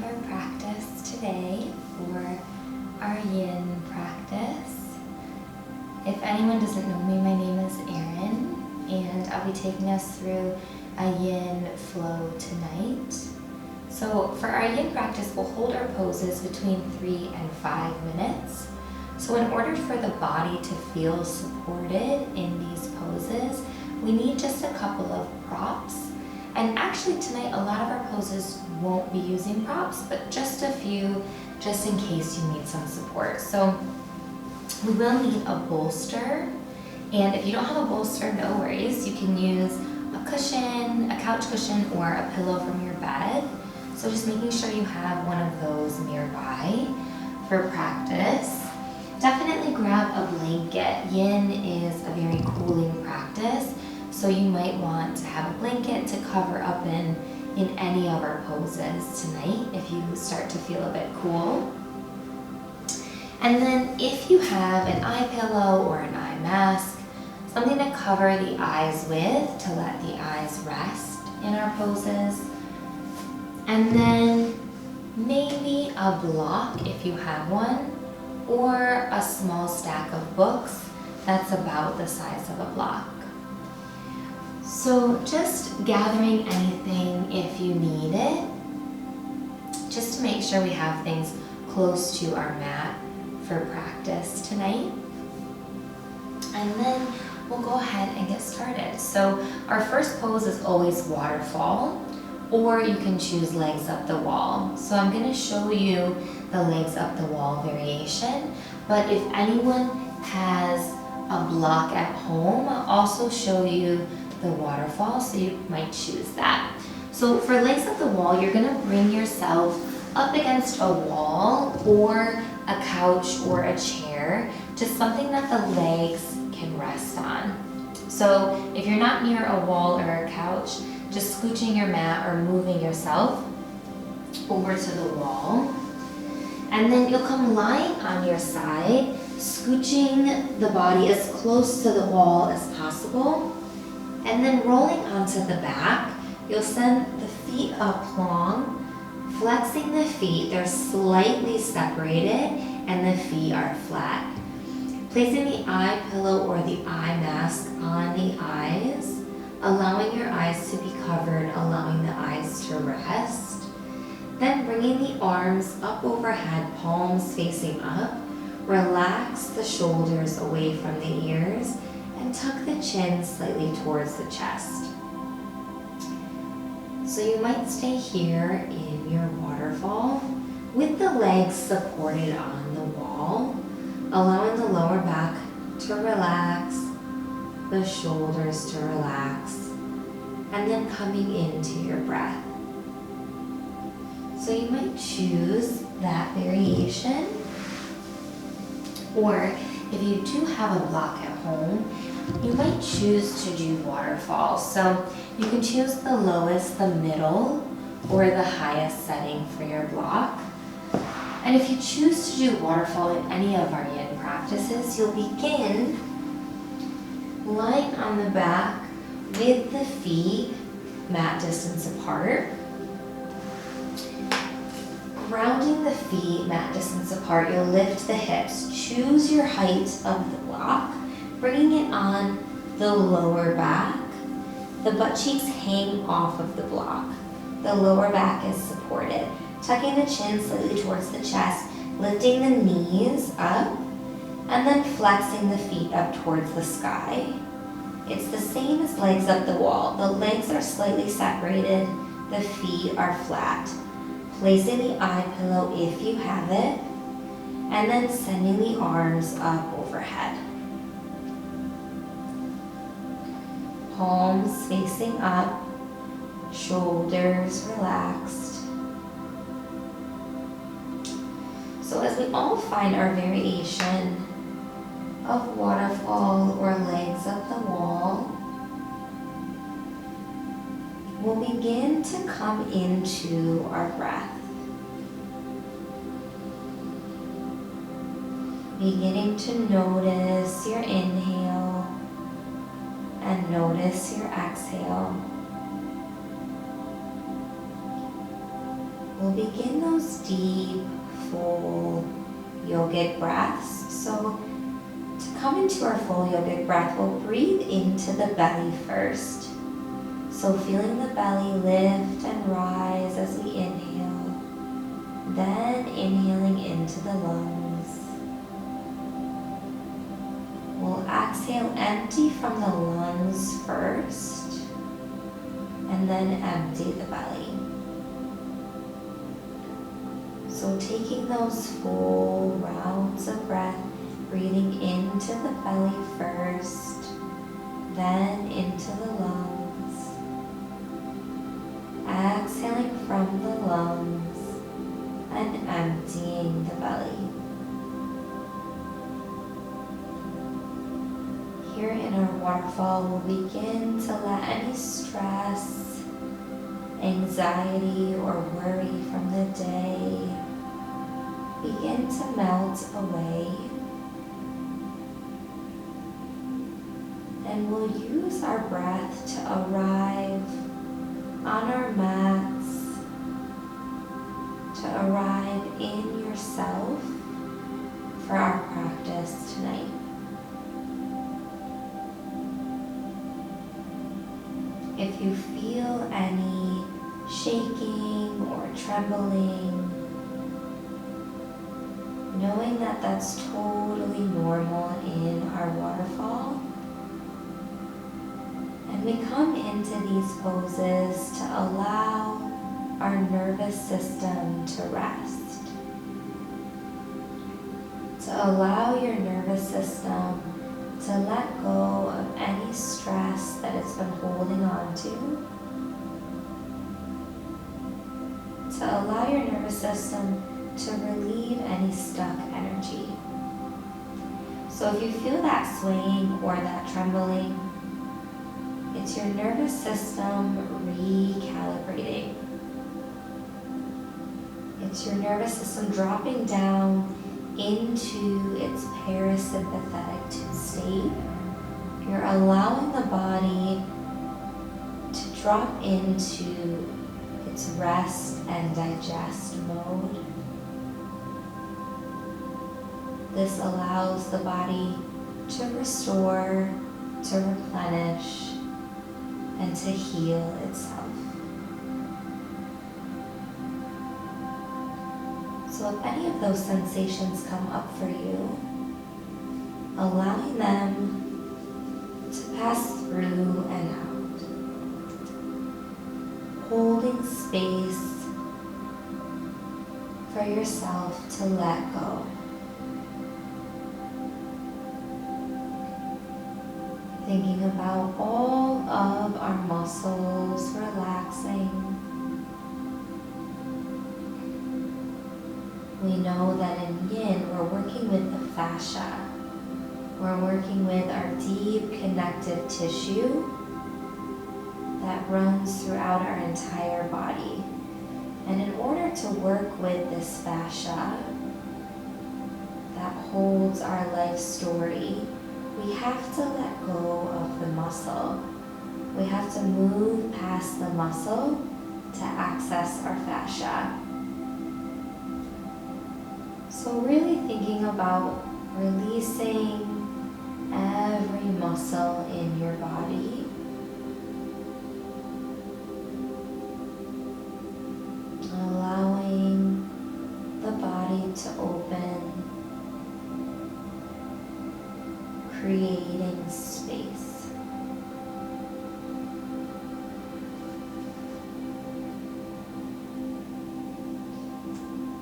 our practice today for our yin practice. If anyone doesn't know me, my name is Erin, and I'll be taking us through a yin flow tonight. So for our yin practice, we'll hold our poses between 3 and 5 minutes. So in order for the body to feel supported in these poses, we need just a couple of props. And actually tonight, a lot of our poses won't be using props, but just a few, just in case you need some support. So we will need a bolster. And if you don't have a bolster, no worries. You can use a cushion, a couch cushion, or a pillow from your bed. So just making sure you have one of those nearby for practice. Definitely grab a blanket. Yin is a very cooling practice, so you might want to have a blanket to cover up in any of our poses tonight if you start to feel a bit cool. And then if you have an eye pillow or an eye mask, something to cover the eyes with to let the eyes rest in our poses. And then maybe a block if you have one, or a small stack of books that's about the size of a block. So just gathering anything if you need it, just to make sure we have things close to our mat for practice tonight. And then we'll go ahead and get started. So our first pose is always waterfall, or you can choose legs up the wall. So I'm gonna show you the legs up the wall variation, but if anyone has a block at home, I'll also show you the waterfall, so you might choose that. So for legs up the wall, you're gonna bring yourself up against a wall or a couch or a chair, just something that the legs can rest on. So if you're not near a wall or a couch, just scooching your mat or moving yourself over to the wall. And then you'll come lying on your side, scooching the body as close to the wall as possible. And then rolling onto the back, you'll send the feet up long, flexing the feet. They're slightly separated and the feet are flat. Placing the eye pillow or the eye mask on the eyes, allowing your eyes to be covered, allowing the eyes to rest. Then bringing the arms up overhead, palms facing up. Relax the shoulders away from the ears and tuck the chin slightly towards the chest. So you might stay here in your waterfall with the legs supported on the wall, allowing the lower back to relax, the shoulders to relax, and then coming into your breath. So you might choose that variation, or if you do have a block at home, you might choose to do waterfall. So you can choose the lowest, the middle, or the highest setting for your block. And if you choose to do waterfall in any of our yin practices, you'll begin lying on the back with the feet mat distance apart. Grounding the feet mat distance apart, you'll lift the hips. Choose your height of the block, bringing it on the lower back. The butt cheeks hang off of the block. The lower back is supported. Tucking the chin slightly towards the chest, lifting the knees up, and then flexing the feet up towards the sky. It's the same as legs up the wall. The legs are slightly separated, the feet are flat. Placing the eye pillow if you have it, and then sending the arms up overhead. Palms facing up, shoulders relaxed. So as we all find our variation of waterfall or legs up the wall, we'll begin to come into our breath. Beginning to notice your inhale and notice your exhale. we'll begin those deep, full yogic breaths. So to come into our full yogic breath, we'll breathe into the belly first. So feeling the belly lift and rise as we inhale, then inhaling into the lungs. We'll exhale empty from the lungs first, and then empty the belly. So taking those full rounds of breath, breathing into the belly first, then into the lungs. Exhaling from the lungs and emptying the belly. Here in our waterfall, we'll begin to let any stress, anxiety, or worry from the day begin to melt away. And we'll use our breath to arrive on our mats, to arrive in yourself for our practice tonight. If you feel any shaking or trembling, knowing that that's totally normal in our waterfall. And we come into these poses to allow our nervous system to rest. To allow your nervous system to let go of any stress that it's been holding on to. To allow your nervous system to relieve any stuck energy. So if you feel that swaying or that trembling, it's your nervous system recalibrating. It's your nervous system dropping down into its parasympathetic state. You're allowing the body to drop into its rest and digest mode. This allows the body to restore, to replenish, and to heal itself. So if any of those sensations come up for you, allowing them to pass through and out. Holding space for yourself to let go. Thinking about all of our muscles relaxing. We know that in yin, we're working with the fascia. We're working with our deep connective tissue that runs throughout our entire body. And in order to work with this fascia that holds our life story, we have to let go of the muscle. We have to move past the muscle to access our fascia. So really thinking about releasing every muscle in your body. Allowing the body to open. Creating space.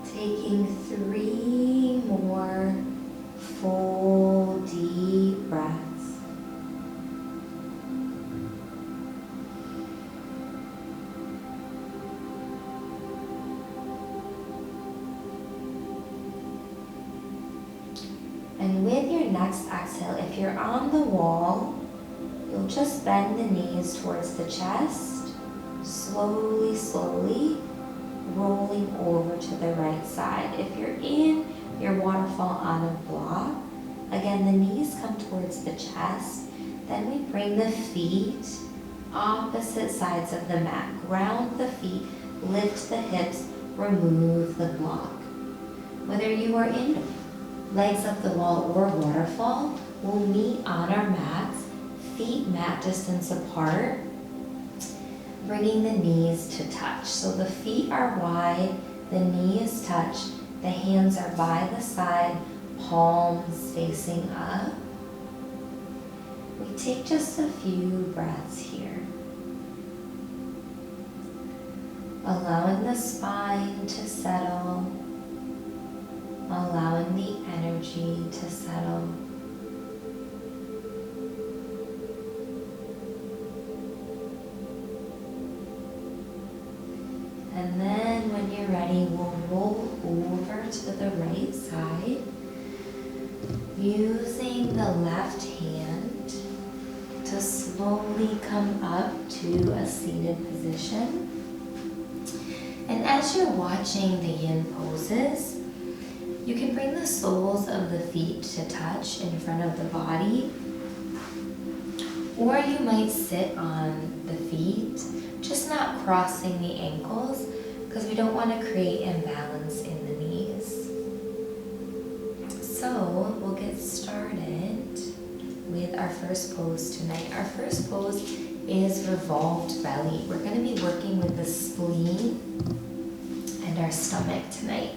Taking 3 more full deep breaths. And with your next exhale, if you're on the wall, you'll just bend the knees towards the chest, slowly, slowly rolling over to the right side. If you're in your waterfall on a block, again, the knees come towards the chest. Then we bring the feet opposite sides of the mat. Ground the feet, lift the hips, remove the block. Whether you are in legs up the wall or waterfall, we'll meet on our mats, feet mat distance apart, bringing the knees to touch. So the feet are wide, the knees touch, the hands are by the side, palms facing up. We take just a few breaths here. Allowing the spine to settle, allowing the energy to settle. And then when you're ready, we'll roll over to the right side, using the left hand to slowly come up to a seated position. And as you're watching the yin poses, you can bring the soles of the feet to touch in front of the body, or you might sit on the feet, just not crossing the ankles, because we don't want to create imbalance in the knees. So we'll get started with our first pose tonight. Our first pose is Revolved Valley. We're going to be working with the spleen and our stomach tonight.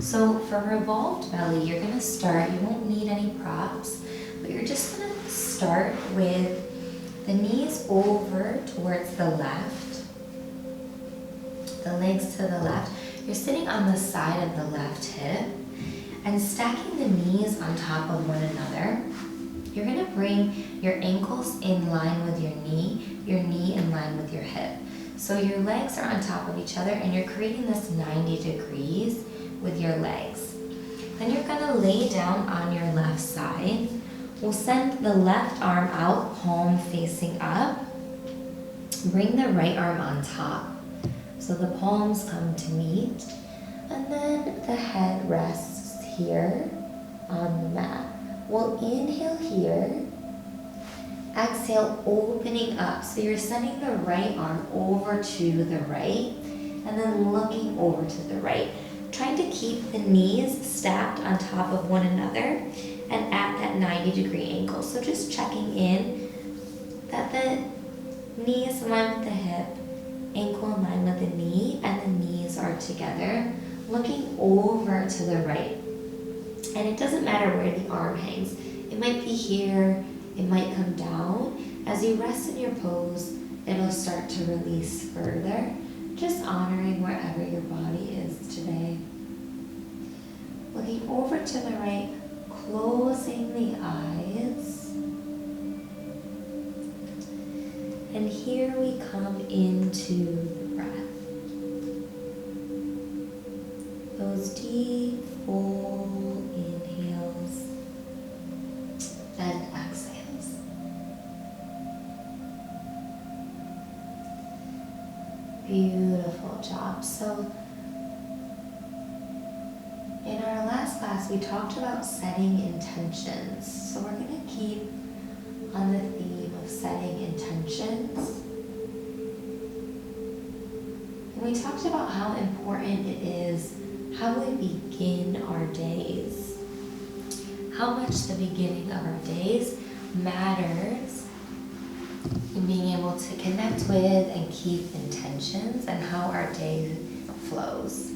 So for Revolved Valley, you're going to start, you won't need any props, but you're just going to start with the knees over towards the left, the legs to the left. You're sitting on the side of the left hip and stacking the knees on top of one another. You're going to bring your ankles in line with your knee in line with your hip. So your legs are on top of each other and you're creating this 90 degrees with your legs. Then you're going to lay down on your left side. We'll send the left arm out, palm facing up. Bring the right arm on top. So the palms come to meet. And then the head rests here on the mat. We'll inhale here. Exhale, opening up. So you're sending the right arm over to the right and then looking over to the right. Trying to keep the knees stacked on top of one another and at that 90-degree angle. So just checking in that the knee is in line with the hip, ankle in line with the knee, and the knees are together, looking over to the right. And it doesn't matter where the arm hangs. It might be here, it might come down. As you rest in your pose, it'll start to release further, just honoring wherever your body is today. Looking over to the right, closing the eyes. And here we come into the breath. Those deep, full inhales and exhales. Beautiful job. So in our last class, we talked about setting intentions. So we're going to keep on the theme of setting intentions. And we talked about how important it is how we begin our days. How much the beginning of our days matters in being able to connect with and keep intentions and how our day flows.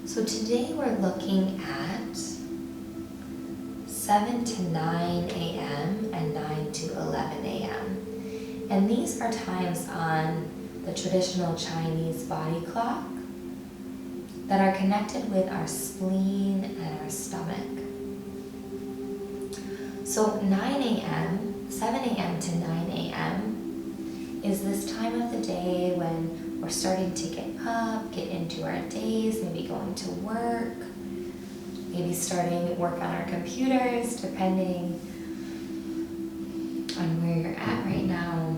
So today we're looking at 7 to 9 a.m. and 9 to 11 a.m. And these are times on the traditional Chinese body clock that are connected with our spleen and our stomach. So 9 a.m., 7 a.m. to 9 a.m. is this time of the day when we're starting to get up, get into our days, maybe going to work, maybe starting work on our computers, depending on where you're at right now.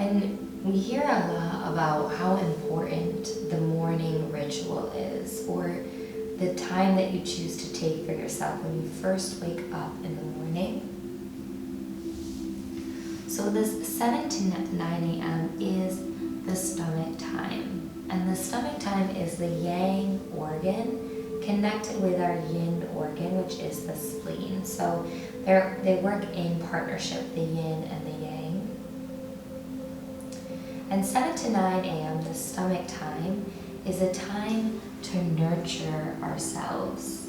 And we hear a lot about how important the morning ritual is, or the time that you choose to take for yourself when you first wake up in the morning. So this 7 to 9 a.m. is the stomach time. And the stomach time is the yang organ connected with our yin organ, which is the spleen. So they work in partnership, the yin and the yang. And 7 to 9 a.m., the stomach time, is a time to nurture ourselves.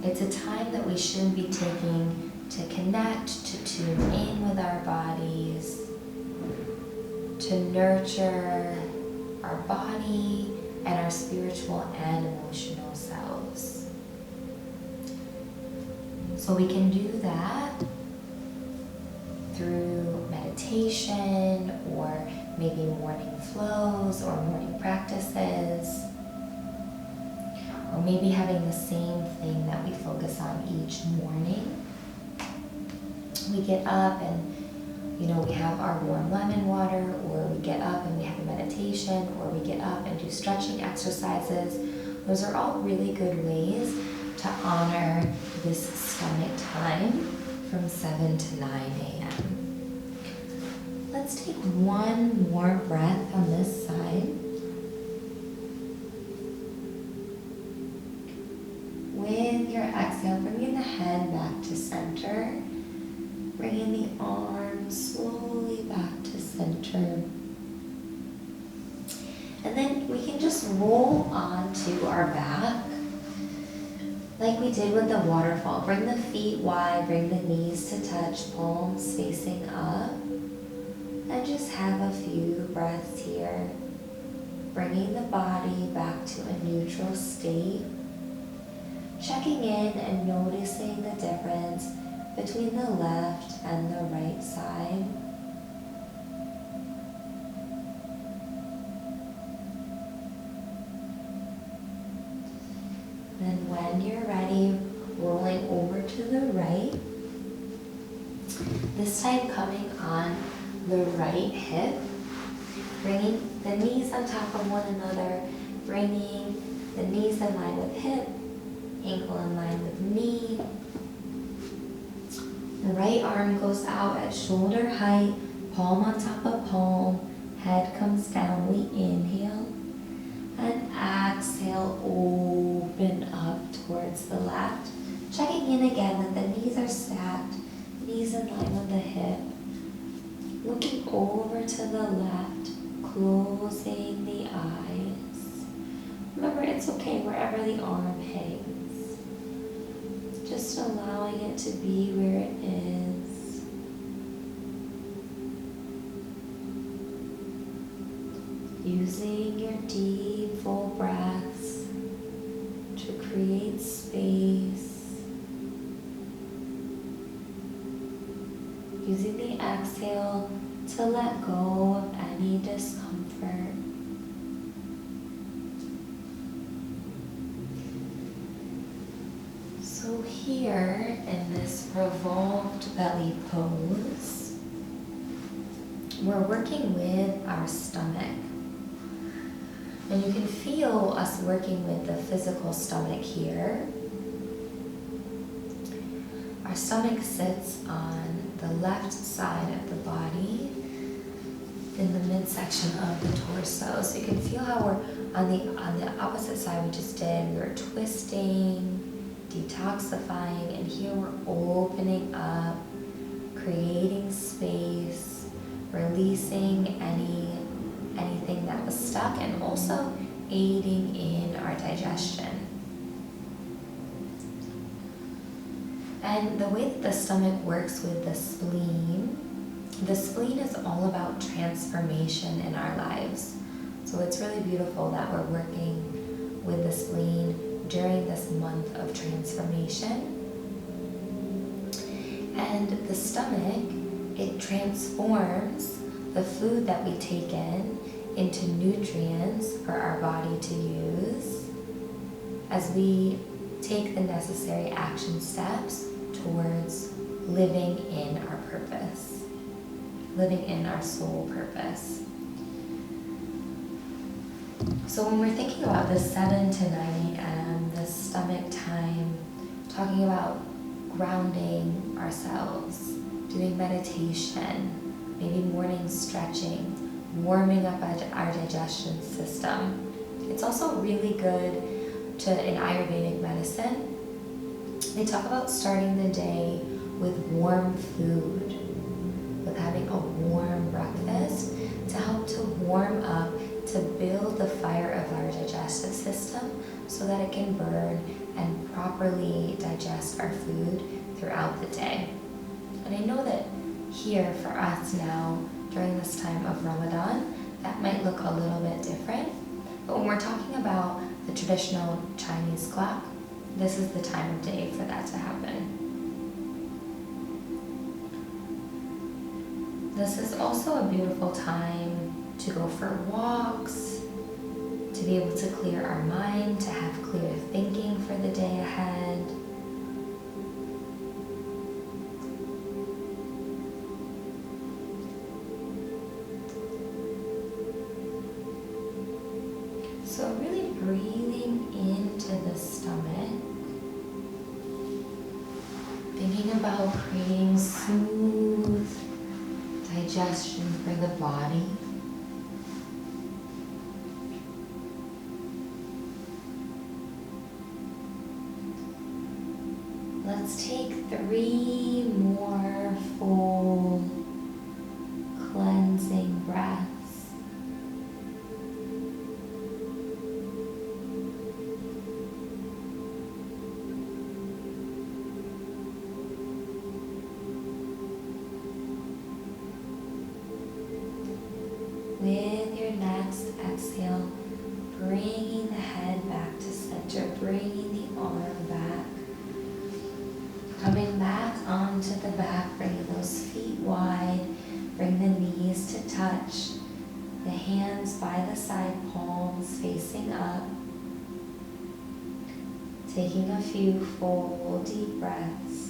It's a time that we should be taking to connect, to tune in with our bodies, to nurture our body and our spiritual and emotional selves. So we can do that through meditation or maybe morning flows or morning practices, or maybe having the same thing that we focus on each morning. We get up and we have our warm lemon water, or we get up and we have a meditation, or we get up and do stretching exercises. Those are all really good ways to honor this stomach time from 7 to 9 a.m. Let's take one more breath on this side. With your exhale, bringing the head back to center, bringing the arms slowly back to center. And then we can just roll onto our back like we did with the waterfall. Bring the feet wide, bring the knees to touch, palms facing up. And just have a few breaths here, bringing the body back to a neutral state. Checking in and noticing the difference between the left and the right side. Then when you're ready, rolling over to the right. This time coming on the right hip, bringing the knees on top of one another, bringing the knees in line with hip, ankle in line with knee. The right arm goes out at shoulder height, palm on top of palm, head comes down. We inhale and exhale, open up towards the left. Checking in again that the knees are stacked, knees in line with the hip. Looking over to the left, closing the eyes. Remember, it's okay wherever the arm hangs. Just allowing it to be where it is. Using your deep, full breaths to create space. Using the exhale to let go of any discomfort. So here in this revolved belly pose, we're working with our stomach. And you can feel us working with the physical stomach here. Our stomach sits on the left side of the body in the midsection of the torso. So you can feel how we're on the opposite side we just did. We were twisting, detoxifying, and here we're opening up, creating space, releasing anything that was stuck, and also aiding in our digestion. And the way that the stomach works with the spleen is all about transformation in our lives. So it's really beautiful that we're working with the spleen during this month of transformation. And the stomach, it transforms the food that we take in into nutrients for our body to use as we take the necessary action steps towards living in our purpose, living in our soul purpose. So when we're thinking about the 7 to 9 a.m., the stomach time, talking about grounding ourselves, doing meditation, maybe morning stretching, warming up our digestion system. It's also really good in Ayurvedic medicine. They talk about starting the day with warm food, with having a warm breakfast to help to warm up, to build the fire of our digestive system so that it can burn and properly digest our food throughout the day. And I know that here for us now, during this time of Ramadan, that might look a little bit different. But when we're talking about the traditional Chinese clock, this is the time of day for that to happen. This is also a beautiful time to go for walks, to be able to clear our mind, to have clear thinking for the day ahead. So really breathing into the stomach, thinking about creating smooth digestion for the body. Let's take 3 more full cleansing breaths. With your next exhale, bringing the head back to center, bringing the arm back, coming back onto the back, bringing those feet wide, bring the knees to touch, the hands by the side palms facing up, taking a few full deep breaths.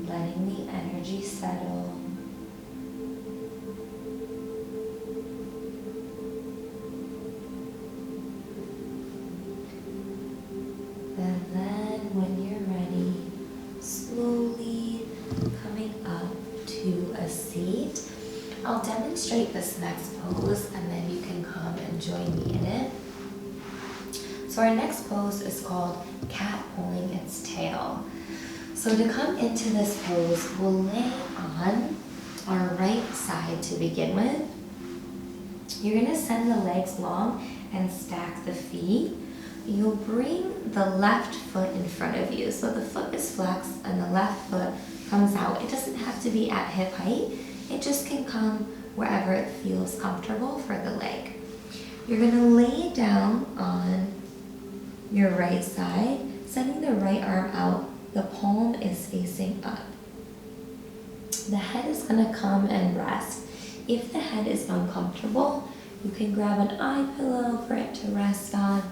Letting the energy settle. And then when you're ready, slowly coming up to a seat. I'll demonstrate this next pose and then you can come and join me in it. So our next pose is called cat pulling its tail. So to come into this pose, we'll lay on our right side to begin with. You're going to send the legs long and stack the feet. You'll bring the left foot in front of you. So the foot is flexed and the left foot comes out. It doesn't have to be at hip height. It just can come wherever it feels comfortable for the leg. You're going to lay down on your right side, sending the right arm out. The palm is facing up. The head is going to come and rest. If the head is uncomfortable, you can grab an eye pillow for it to rest on,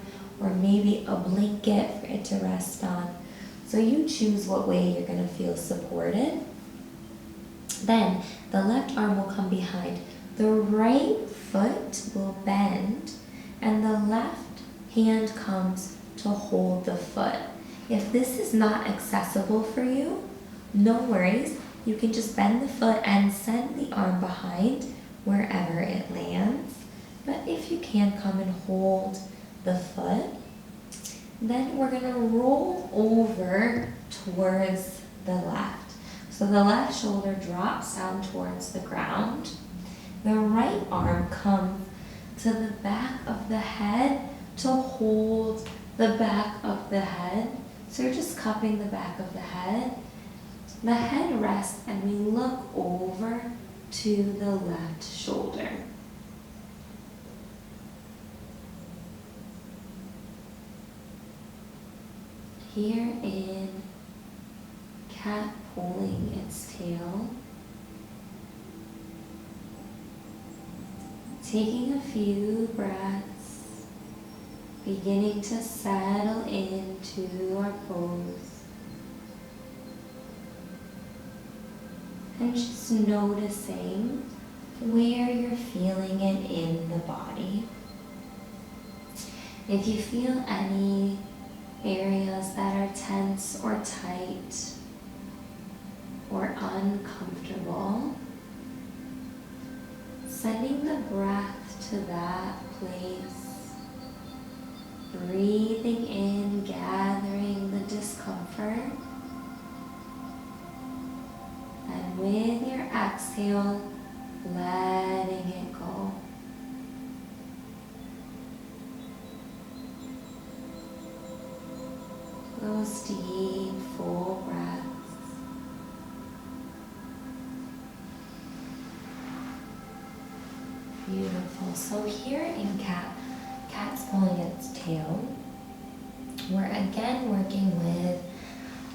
or maybe a blanket for it to rest on. So you choose what way you're going to feel supported. Then the left arm will come behind. The right foot will bend, and the left hand comes to hold the foot. If this is not accessible for you, no worries. You can just bend the foot and send the arm behind wherever it lands. But if you can, come and hold the foot. Then we're going to roll over towards the left. So the left shoulder drops down towards the ground. The right arm comes to the back of the head to hold the back of the head. So you're just cupping the back of the head. The head rests and we look over to the left shoulder. Here in cat pulling its tail. Taking a few breaths. Beginning to settle into our pose. And just noticing where you're feeling it in the body. If you feel any areas that are tense or tight, uncomfortable, sending the breath to that place, breathing in, gathering the discomfort, and with your exhale, letting it go. Those deep, full breaths. Beautiful. So here in cat's pulling its tail, we're again working with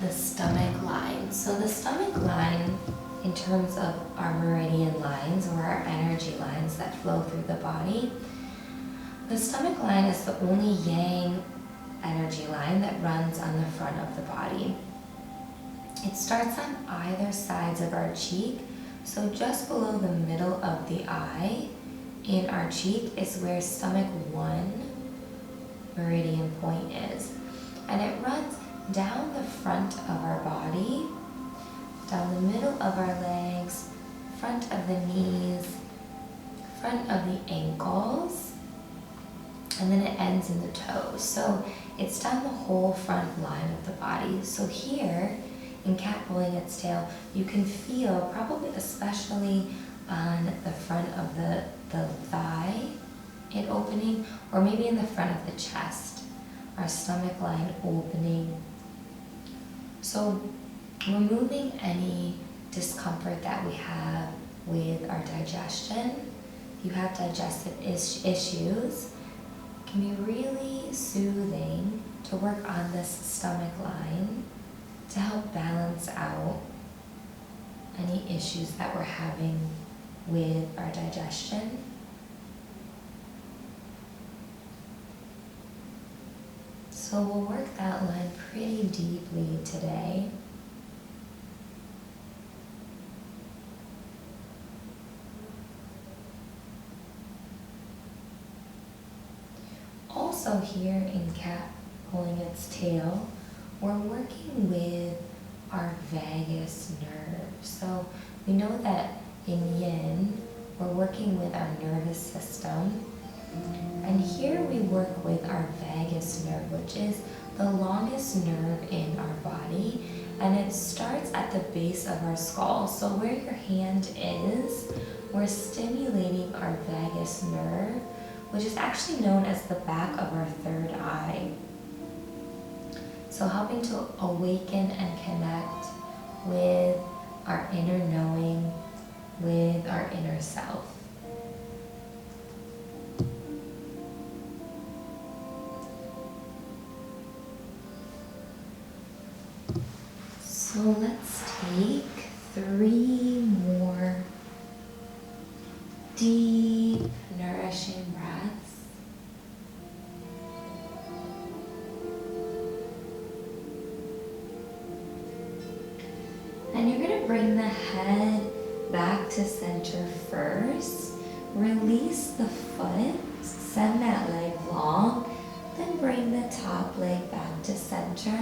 the stomach line. So the stomach line, in terms of our meridian lines or our energy lines that flow through the body, the stomach line is the only yang energy line that runs on the front of the body. It starts on either sides of our cheek, so just below the middle of the eye in our cheek is where stomach 1 meridian point is. And it runs down the front of our body, down the middle of our legs, front of the knees, front of the ankles, and then it ends in the toes. So it's down the whole front line of the body. So here, in cat pulling its tail, you can feel, probably especially on the front of the thigh, it opening, or maybe in the front of the chest, our stomach line opening. So removing any discomfort that we have with our digestion. If you have digestive issues, it can be really soothing to work on this stomach line to help balance out any issues that we're having with our digestion. So we'll work that line pretty deeply today. Also here in cat pulling its tail, we're working with our vagus nerve. So we know that in yin, we're working with our nervous system. And here we work with our vagus nerve, which is the longest nerve in our body. And it starts at the base of our skull. So where your hand is, we're stimulating our vagus nerve, which is actually known as the back of our third eye. So helping to awaken and connect with our inner knowing, with our inner self. So let's take 3 more deep, nourishing breaths. And you're going to bring the head back to center first. Release the foot, send that leg long, then bring the top leg back to center.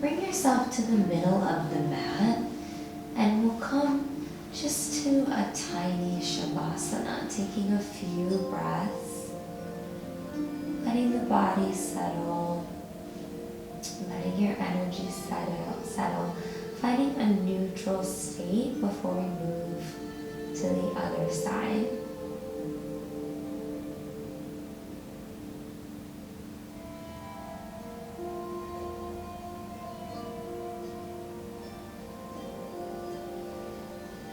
Bring yourself to the middle of the mat, and we'll come just to a tiny Shavasana, taking a few breaths, letting the body settle, letting your energy settle, finding a neutral state before we move to the other side.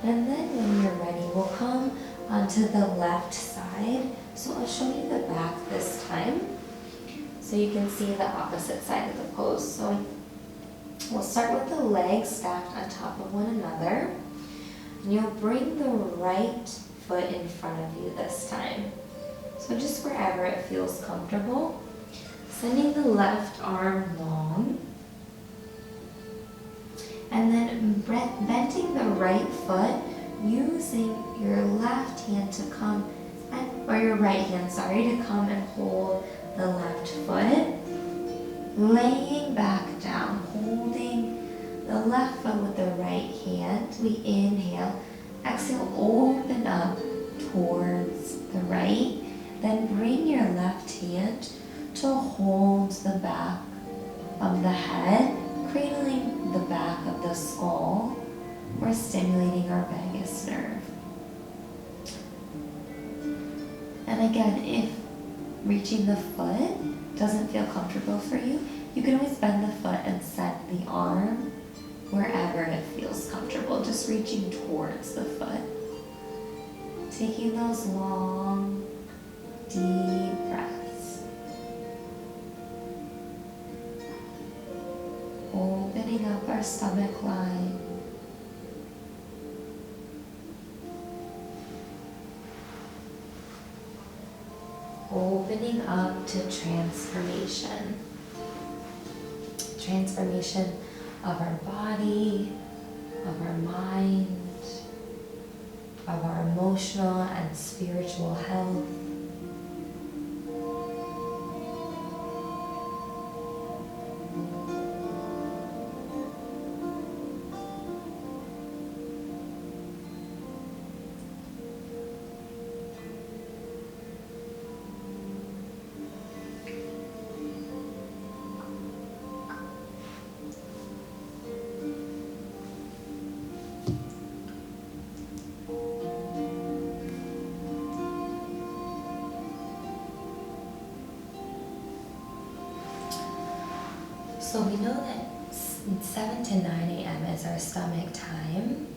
And then when you're ready, we'll come onto the left side. So I'll show you the back this time, so you can see the opposite side of the pose. So we'll start with the legs stacked on top of one another. And you'll bring the right foot in front of you this time. So just wherever it feels comfortable. Sending the left arm long. And then bending the right foot, using your left hand to come, or your right hand, sorry, to come and hold the left foot. Laying back down, holding the left foot with the right hand. we inhale. Exhale, open up towards the right. Then bring your left hand to hold the back of the head, cradling the back of the skull. We're stimulating our vagus nerve. And again, if reaching the foot doesn't feel comfortable for you, you can always bend the foot and send the arm wherever it feels comfortable, just reaching towards the foot. Taking those long, deep breaths. Opening up our stomach line. Opening up to transformation. Transformation of our body, of our mind, of our emotional and spiritual health. So we know that 7 to 9 a.m. is our stomach time,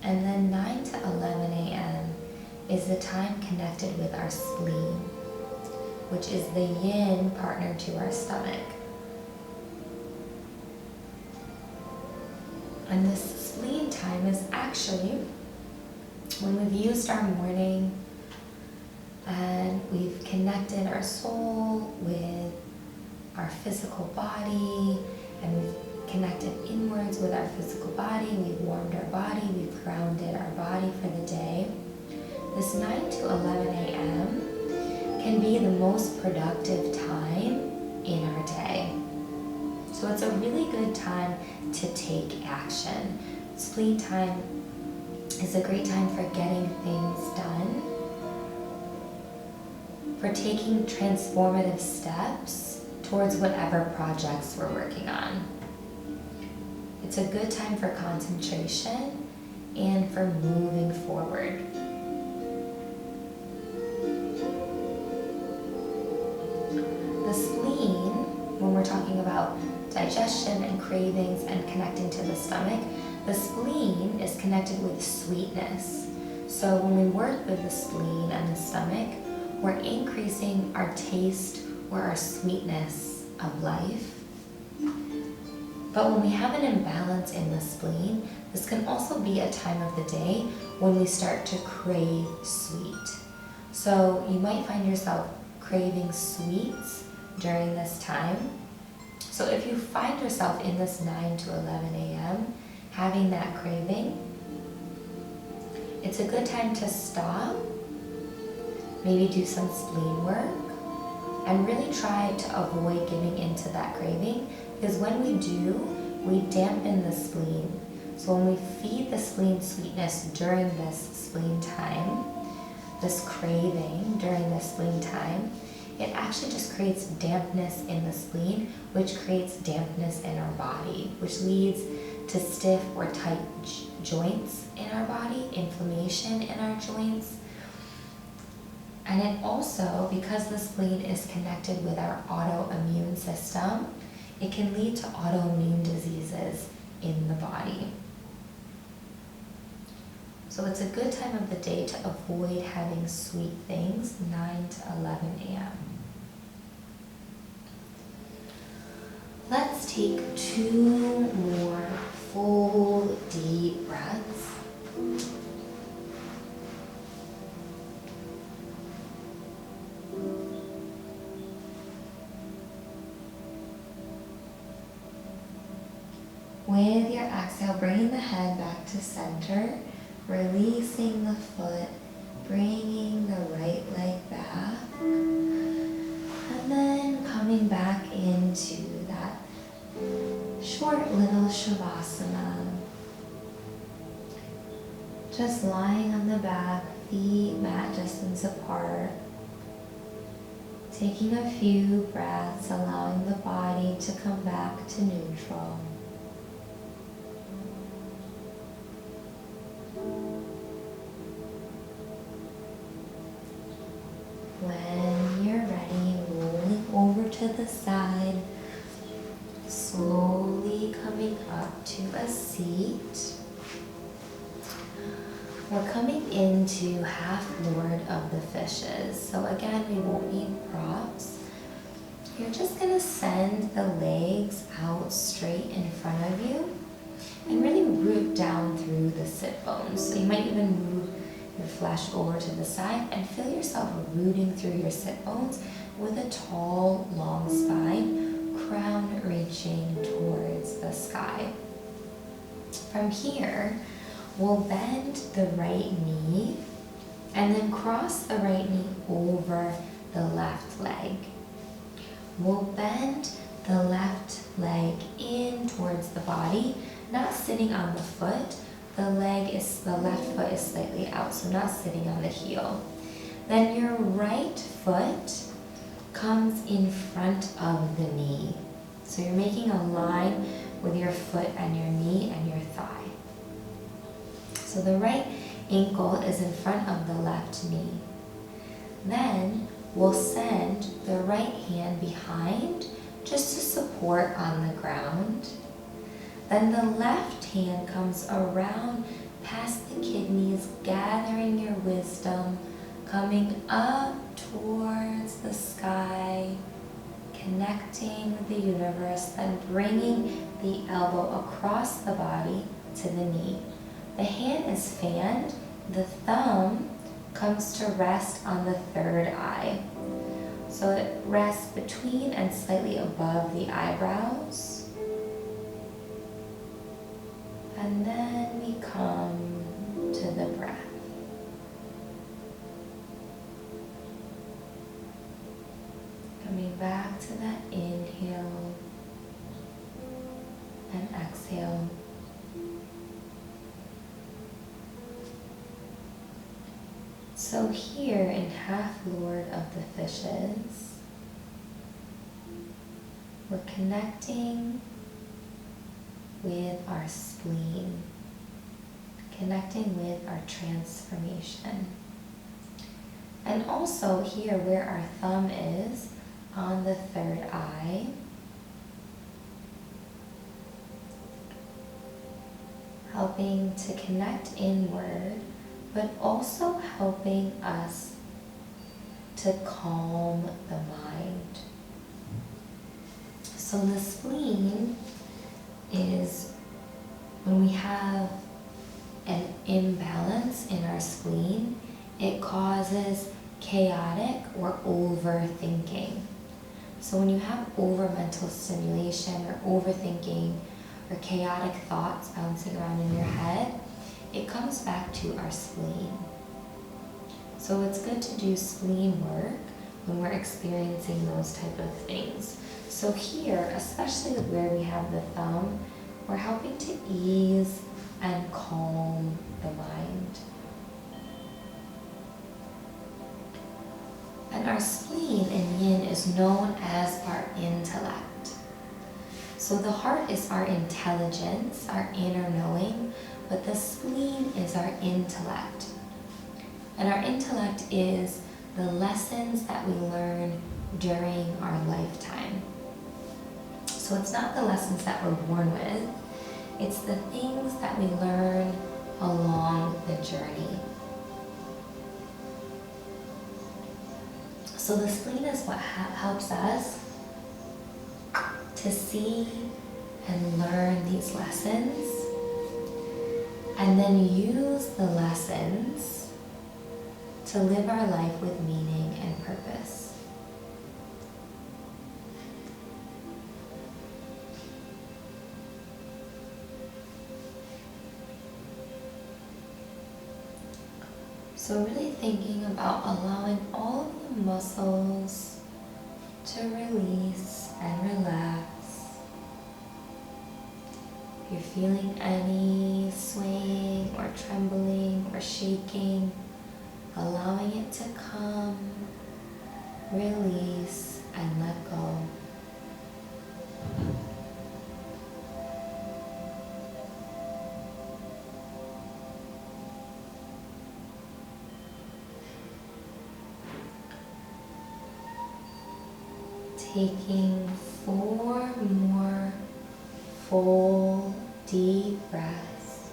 and then 9 to 11 a.m. is the time connected with our spleen, which is the yin partner to our stomach. And this spleen time is actually when we've used our morning and we've connected our soul with our physical body, and we've connected inwards with our physical body, we've warmed our body, we've grounded our body for the day. This 9 to 11 a.m. can be the most productive time in our day. So it's a really good time to take action. Spleen time is a great time for getting things done, for taking transformative steps towards whatever projects we're working on. It's a good time for concentration and for moving forward. The spleen, when we're talking about digestion and cravings and connecting to the stomach, the spleen is connected with sweetness. So when we work with the spleen and the stomach, we're increasing our taste or our sweetness of life. But when we have an imbalance in the spleen, this can also be a time of the day when we start to crave sweet. So you might find yourself craving sweets during this time. So if you find yourself in this 9 to 11 a.m. having that craving, it's a good time to stop, maybe do some spleen work, and really try to avoid giving into that craving, because when we do, we dampen the spleen. So when we feed the spleen sweetness during this spleen time, this craving during this spleen time, it actually just creates dampness in the spleen, which creates dampness in our body, which leads to stiff or tight joints in our body, inflammation in our joints. And it also, because the spleen is connected with our autoimmune system, it can lead to autoimmune diseases in the body. So it's a good time of the day to avoid having sweet things, 9 to 11 a.m. Let's take 2 more full deep breaths. With your exhale, bringing the head back to center, releasing the foot, bringing the right leg back, and then coming back into that short little shavasana. Just lying on the back, feet mat distance apart. Taking a few breaths, allowing the body to come back to neutral. When you're ready, rolling over to the side, slowly coming up to a seat. We're coming into half Lord of the Fishes. So again, we won't need props. You're just gonna send the legs out straight in front of you and really root down through the sit bones. So you might even move your flesh over to the side and feel yourself rooting through your sit bones with a tall, long spine, crown reaching towards the sky. From here, we'll bend the right knee and then cross the right knee over the left leg. We'll bend the left leg in towards the body, not sitting on the foot. The left foot is slightly out, so not sitting on the heel. Then your right foot comes in front of the knee. So you're making a line with your foot and your knee and your thigh. So the right ankle is in front of the left knee. Then we'll send the right hand behind just to support on the ground. Then the left hand comes around past the kidneys, gathering your wisdom, coming up towards the sky, connecting with the universe, then bringing the elbow across the body to the knee. The hand is fanned, the thumb comes to rest on the third eye. So it rests between and slightly above the eyebrows. And then we come to the breath. Coming back to that inhale and exhale. So here in half Lord of the Fishes, we're connecting with our spleen, connecting with our transformation. And also here where our thumb is on the third eye, helping to connect inward, but also helping us to calm the mind. So the spleen is when we have an imbalance in our spleen, it causes chaotic or overthinking. So when you have over mental stimulation or overthinking or chaotic thoughts bouncing around in your head, it comes back to our spleen. So it's good to do spleen work when we're experiencing those type of things. So here, especially where we have the thumb, we're helping to ease and calm the mind. And our spleen in Yin is known as our intellect. So the heart is our intelligence, our inner knowing, but the spleen is our intellect. And our intellect is the lessons that we learn during our lifetime. So it's not the lessons that we're born with, it's the things that we learn along the journey. So the spleen is what helps us to see and learn these lessons, and then use the lessons to live our life with meaning and purpose. So really thinking about allowing all of the muscles to release and relax. If you're feeling any swaying or trembling or shaking, allowing it to come, release, and let go. Taking 4 more full deep breaths.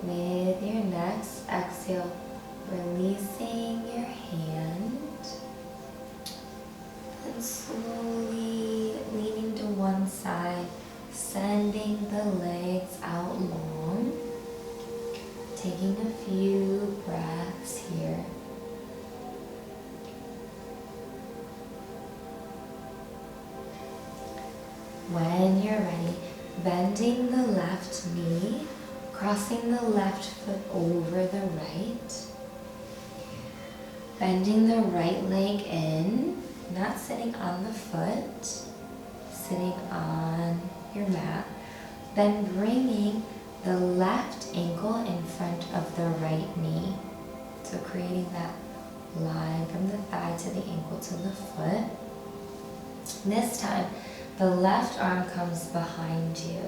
With your next exhale, releasing your hand and slowly leaning to one side, sending the legs out long, taking a few breaths here. When you're ready, bending the left knee, crossing the left foot over the right. Bending the right leg in, not sitting on the foot, sitting on your mat. Then bringing the left ankle in front of the right knee. So creating that line from the thigh to the ankle to the foot. This time, the left arm comes behind you.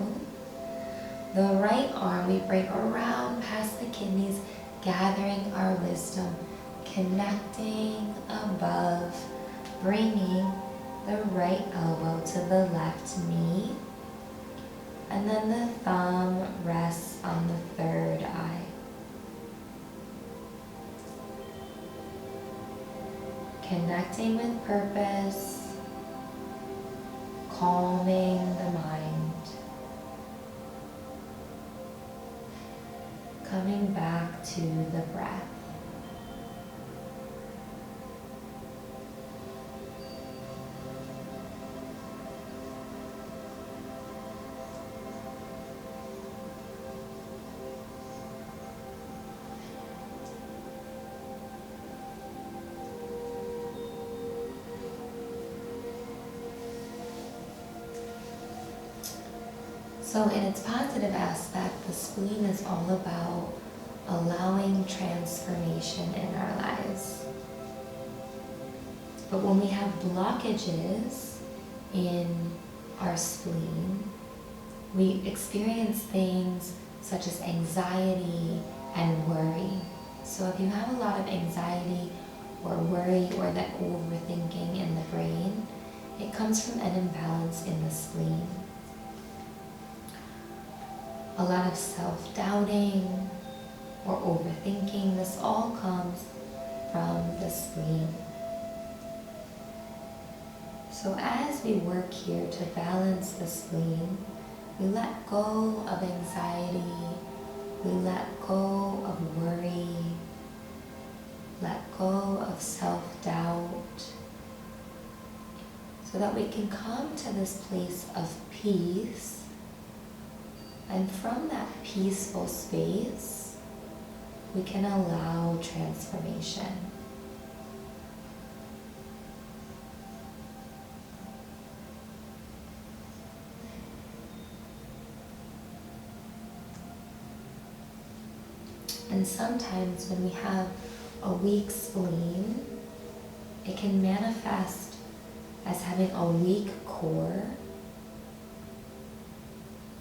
The right arm we bring around past the kidneys, gathering our wisdom, connecting above, bringing the right elbow to the left knee, and then the thumb rests on the third eye. Connecting with purpose, calming the mind, coming back to the breath. So in its positive aspect, the spleen is all about allowing transformation in our lives. But when we have blockages in our spleen, we experience things such as anxiety and worry. So if you have a lot of anxiety or worry or that overthinking in the brain, it comes from an imbalance in the spleen. A lot of self-doubting or overthinking, this all comes from the spleen. So as we work here to balance the spleen, we let go of anxiety, we let go of worry, let go of self-doubt, so that we can come to this place of peace. And from that peaceful space, we can allow transformation. And sometimes when we have a weak spleen, it can manifest as having a weak core.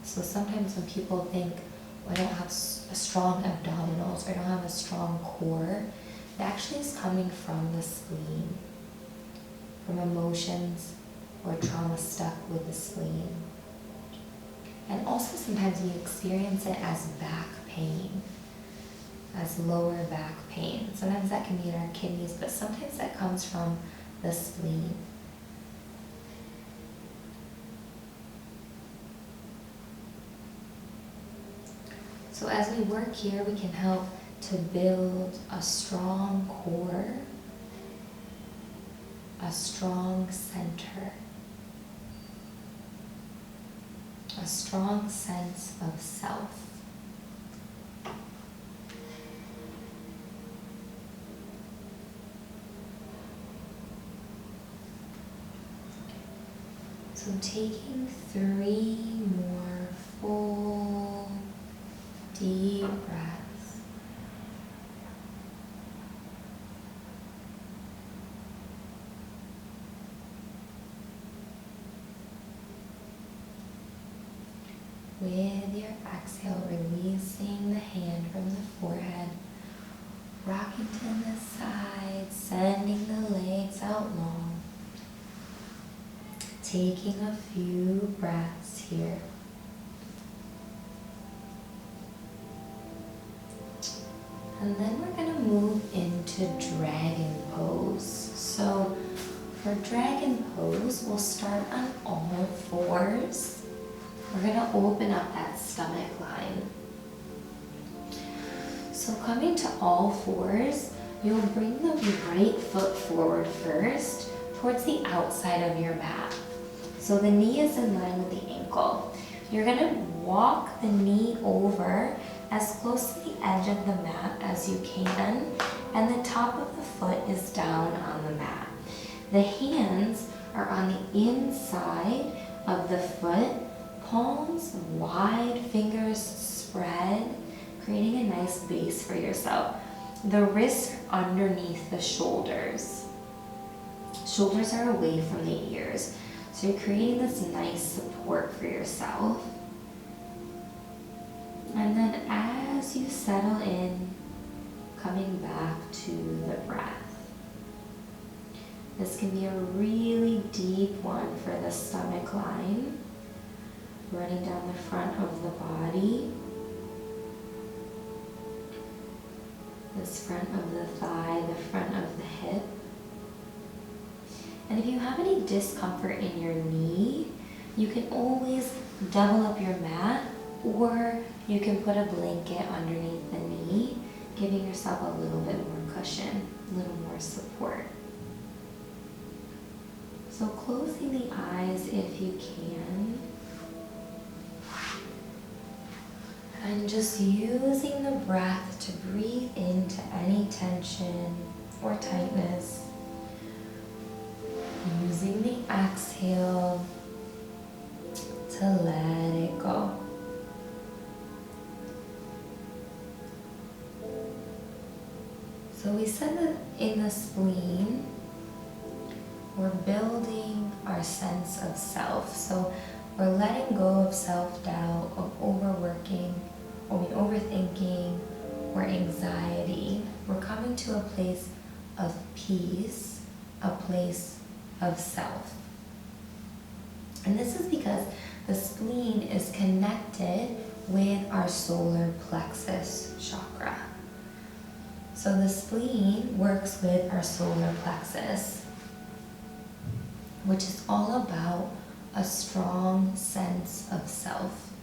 So sometimes when people think, oh, I don't have a strong abdominals or I don't have a strong core, it actually is coming from the spleen, from emotions or trauma stuck with the spleen. And also sometimes we experience it as back pain, as lower back pain. Sometimes that can be in our kidneys, but sometimes that comes from the spleen. So as we work here, we can help to build a strong core, a strong center, a strong sense of self. So taking 3 more full, deep breaths. With your exhale, releasing the hand from the forehead, rocking to the side, sending the legs out long. Taking a few breaths here. And then we're going to move into dragon pose. So for dragon pose, we'll start on all fours. We're going to open up that stomach line. So coming to all fours, you'll bring the right foot forward first towards the outside of your mat. So the knee is in line with the ankle. You're going to walk the knee over as close to the edge of the mat as you can, and the top of the foot is down on the mat. The hands are on the inside of the foot, palms wide, fingers spread, creating a nice base for yourself. The wrists are underneath the shoulders. Shoulders are away from the ears. So you're creating this nice support for yourself. And then as you settle in, coming back to the breath. This can be a really deep one for the stomach line, running down the front of the body, this front of the thigh, the front of the hip. And if you have any discomfort in your knee, you can always double up your mat, or you can put a blanket underneath the knee, giving yourself a little bit more cushion, a little more support. So closing the eyes if you can. And just using the breath to breathe into any tension or tightness. Using the exhale to let it go. So we said that in the spleen, we're building our sense of self. So we're letting go of self-doubt, of overworking, or overthinking, or anxiety. We're coming to a place of peace, a place of self. And this is because the spleen is connected with our solar plexus chakra. So the spleen works with our solar plexus, which is all about a strong sense of self.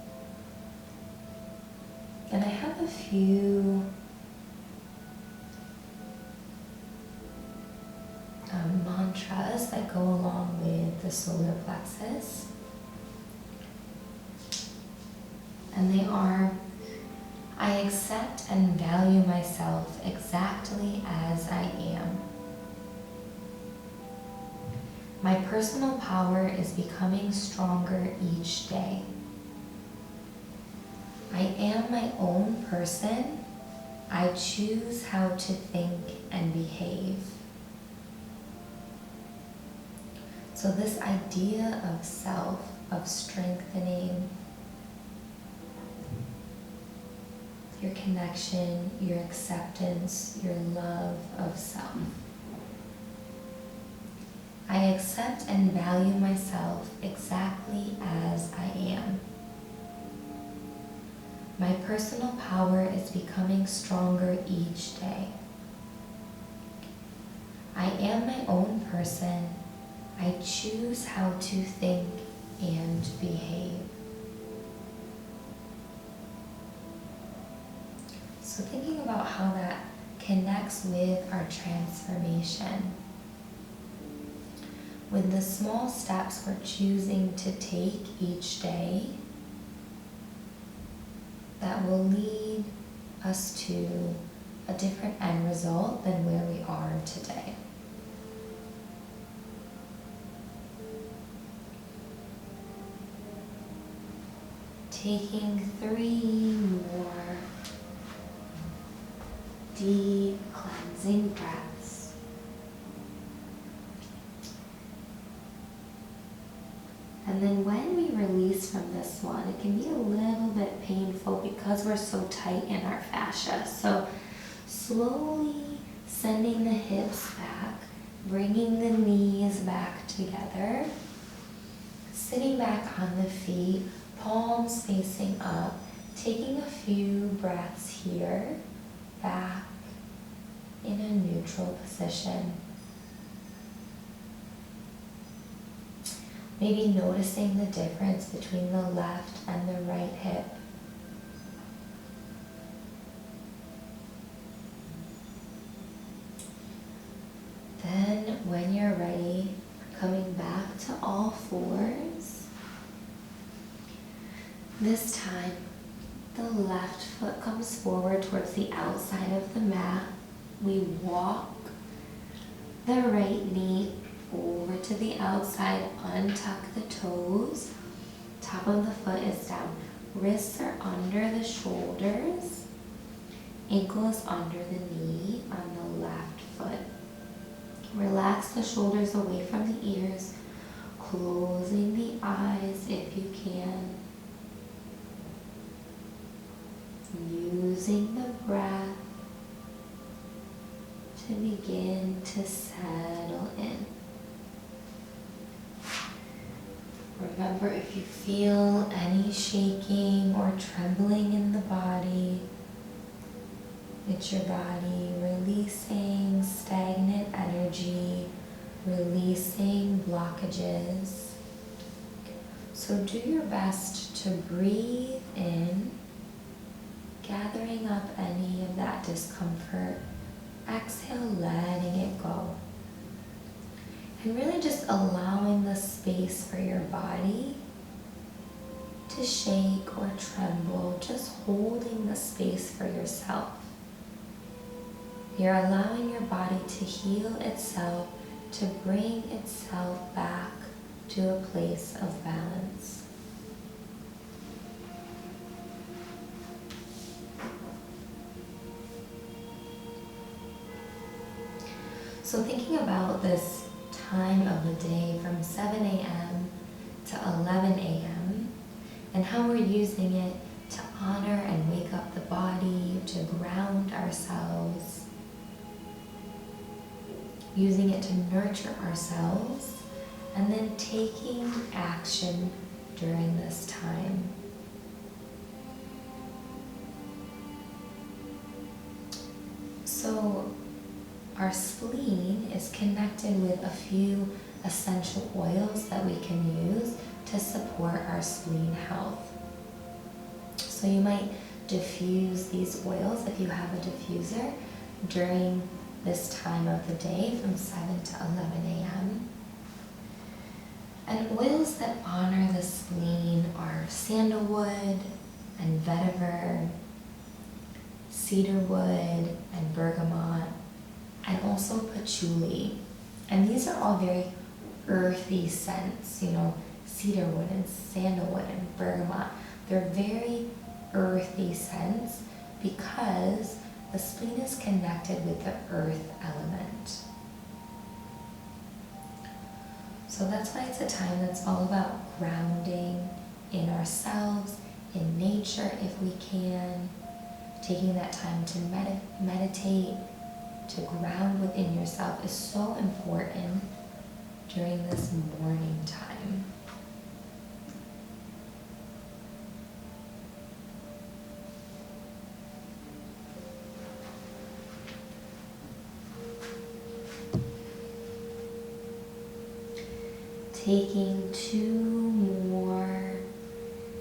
And I have a few mantras that go along with the solar plexus. And they are, I accept and value myself exactly as I am. My personal power is becoming stronger each day. I am my own person. I choose how to think and behave. So this idea of self, of strengthening your connection, your acceptance, your love of self. I accept and value myself exactly as I am. My personal power is becoming stronger each day. I am my own person. I choose how to think and behave. So thinking about how that connects with our transformation. with the small steps we're choosing to take each day that will lead us to a different end result than where we are today. Taking 3 more deep cleansing breaths. And then when we release from this one, it can be a little bit painful because we're so tight in our fascia. So slowly sending the hips back, bringing the knees back together, sitting back on the feet, palms facing up, taking a few breaths here, back in a neutral position. Maybe noticing the difference between the left and the right hip. Then, when you're ready, coming back to all fours. This time, the left foot comes forward towards the outside of the mat. We walk the right knee over to the outside, untuck the toes. Top of the foot is down. Wrists are under the shoulders. Ankle is under the knee on the left foot. Relax the shoulders away from the ears, closing the eyes if you can. Using the breath to begin to settle in. Remember, if you feel any shaking or trembling in the body, it's your body releasing stagnant energy, releasing blockages. So do your best to breathe in, gathering up any of that discomfort. Exhale, letting it go. And really just allowing the space for your body to shake or tremble, just holding the space for yourself. You're allowing your body to heal itself, to bring itself back to a place of balance. So thinking about this time of the day from 7 a.m. to 11 a.m. and how we're using it to honor and wake up the body, to ground ourselves, using it to nurture ourselves, and then taking action during this time. So our spleen is connected with a few essential oils that we can use to support our spleen health. So you might diffuse these oils if you have a diffuser during this time of the day from 7 to 11 a.m. And oils that honor the spleen are sandalwood and vetiver, cedarwood and bergamot, and also patchouli. And these are all very earthy scents, cedarwood and sandalwood and bergamot. They're very earthy scents because the spleen is connected with the earth element. So that's why it's a time that's all about grounding in ourselves, in nature if we can, taking that time to meditate, to ground within yourself is so important during this morning time. Taking 2 more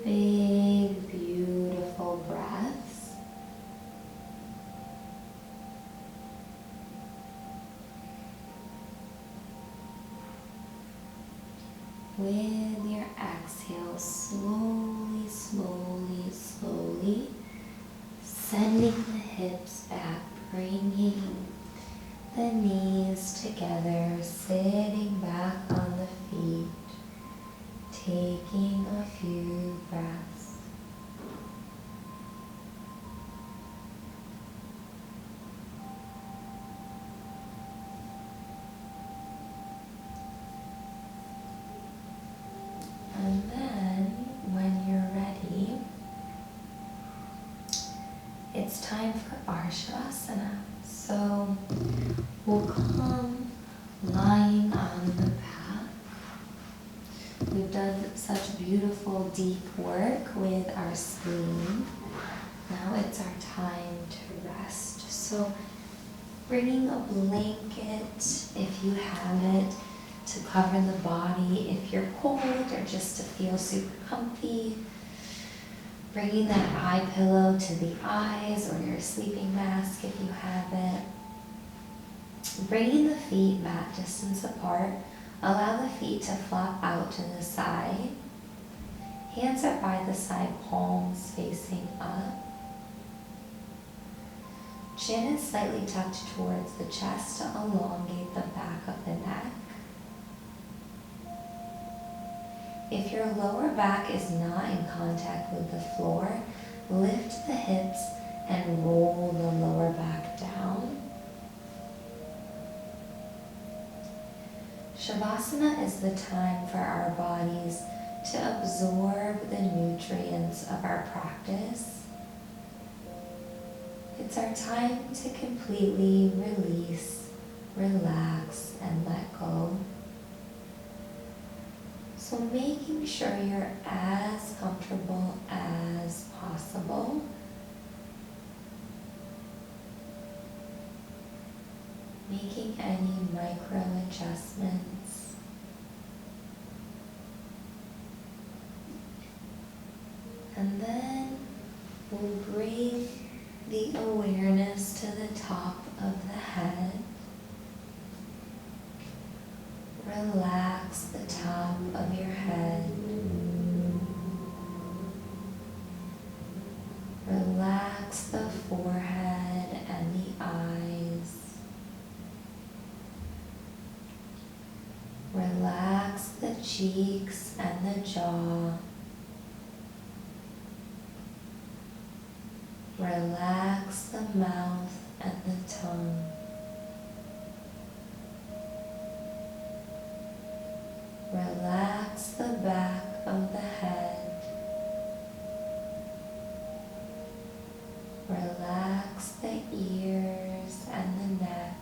big, beautiful breaths. slowly, slowly, slowly sending the hips back, bringing the knees together, sitting back on the feet, taking a few breaths. And then, when you're ready, it's time for Arshavasana. So we'll come lying on the back. We've done such beautiful deep work with our spleen. Now it's our time to rest. So bringing a blanket, if you have it, to cover the body if you're cold or just to feel super comfy. Bringing that eye pillow to the eyes or your sleeping mask if you have it. Bringing the feet mat distance apart. Allow the feet to flop out to the side. Hands are by the side, palms facing up. Chin is slightly tucked towards the chest to elongate the back of the neck. If your lower back is not in contact with the floor, lift the hips and roll the lower back down. Shavasana is the time for our bodies to absorb the nutrients of our practice. It's our time to completely release, relax, and let go. So making sure you're as comfortable as possible. Making any micro adjustments. And then we'll bring the awareness to the top of the head. Relax the top of your head. Relax the forehead and the eyes. Relax the cheeks and the jaw. Relax the mouth and the tongue. Relax the back of the head. Relax the ears and the neck.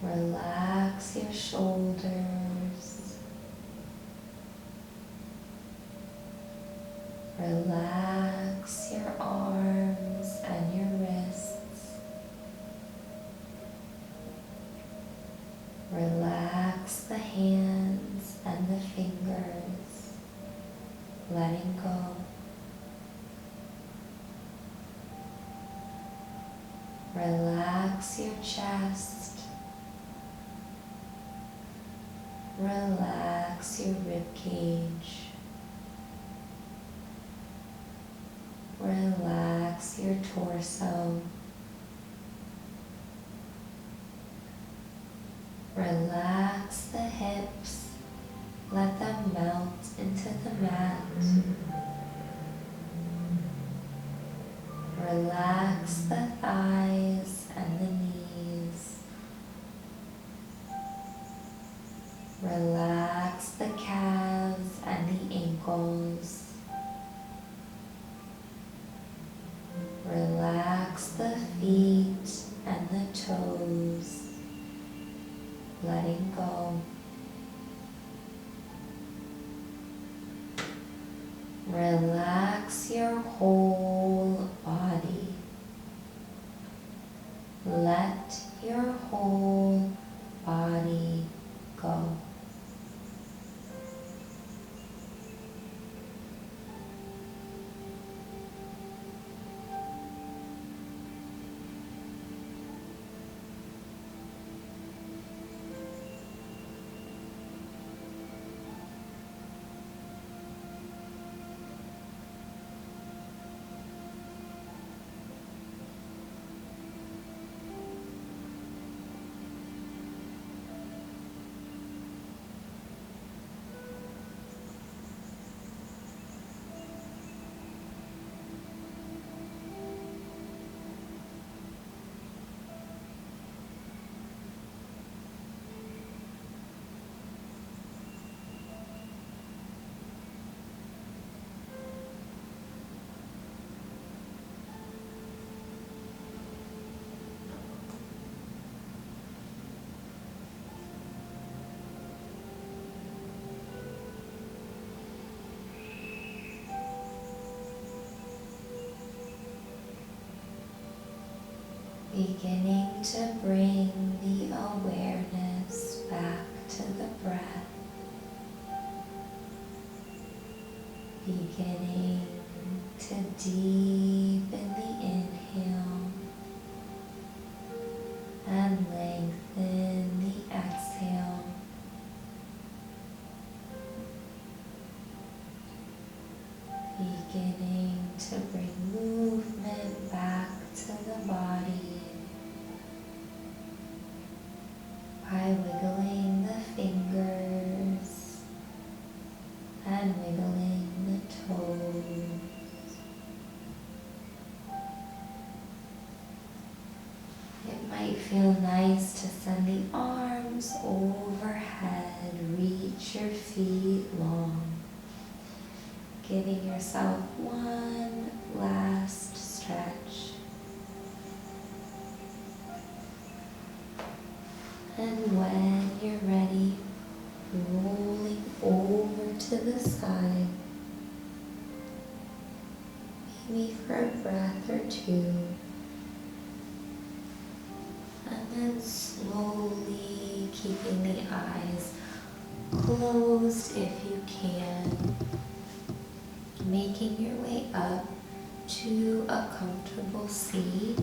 Relax your shoulders. Relax your arms and your wrists. Relax the hands and the fingers, letting go. Relax your chest. Relax your rib cage. Relax your torso. Relax the hips, let them melt into the mat. Relax the thighs and the knees. Relax the calves and the ankles. Relax the feet and the toes. Letting go. Relax your whole body. Let your whole body go. Beginning to bring the awareness back to the breath. Beginning to deepen the inhale and lengthen the exhale. Beginning to bring movement back to the body by wiggling the fingers and wiggling the toes. It might feel nice to send the arms overhead, reach your feet long, giving yourself one last stretch. And when you're ready, rolling over to the side, maybe for a breath or two, and then slowly keeping the eyes closed if you can, making your way up to a comfortable seat.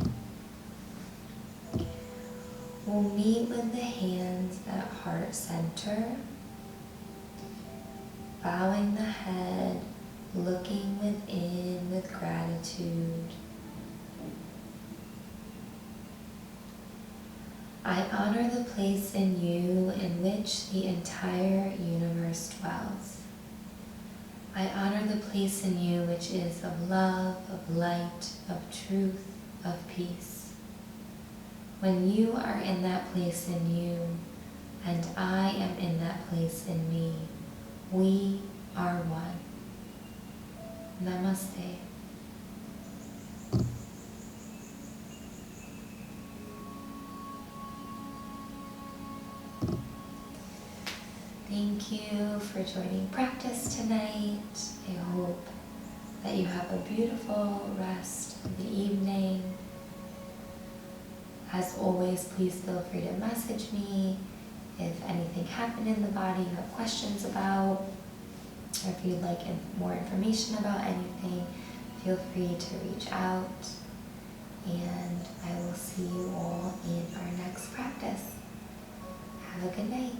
We'll meet with the hands at heart center, bowing the head, looking within with gratitude. I honor the place in you in which the entire universe dwells. I honor the place in you which is of love, of light, of truth, of peace. When you are in that place in you, and I am in that place in me, we are one. Namaste. Thank you for joining practice tonight. I hope that you have a beautiful rest of the evening. As always, please feel free to message me if anything happened in the body you have questions about, or if you'd like more information about anything, feel free to reach out. And I will see you all in our next practice. Have a good night.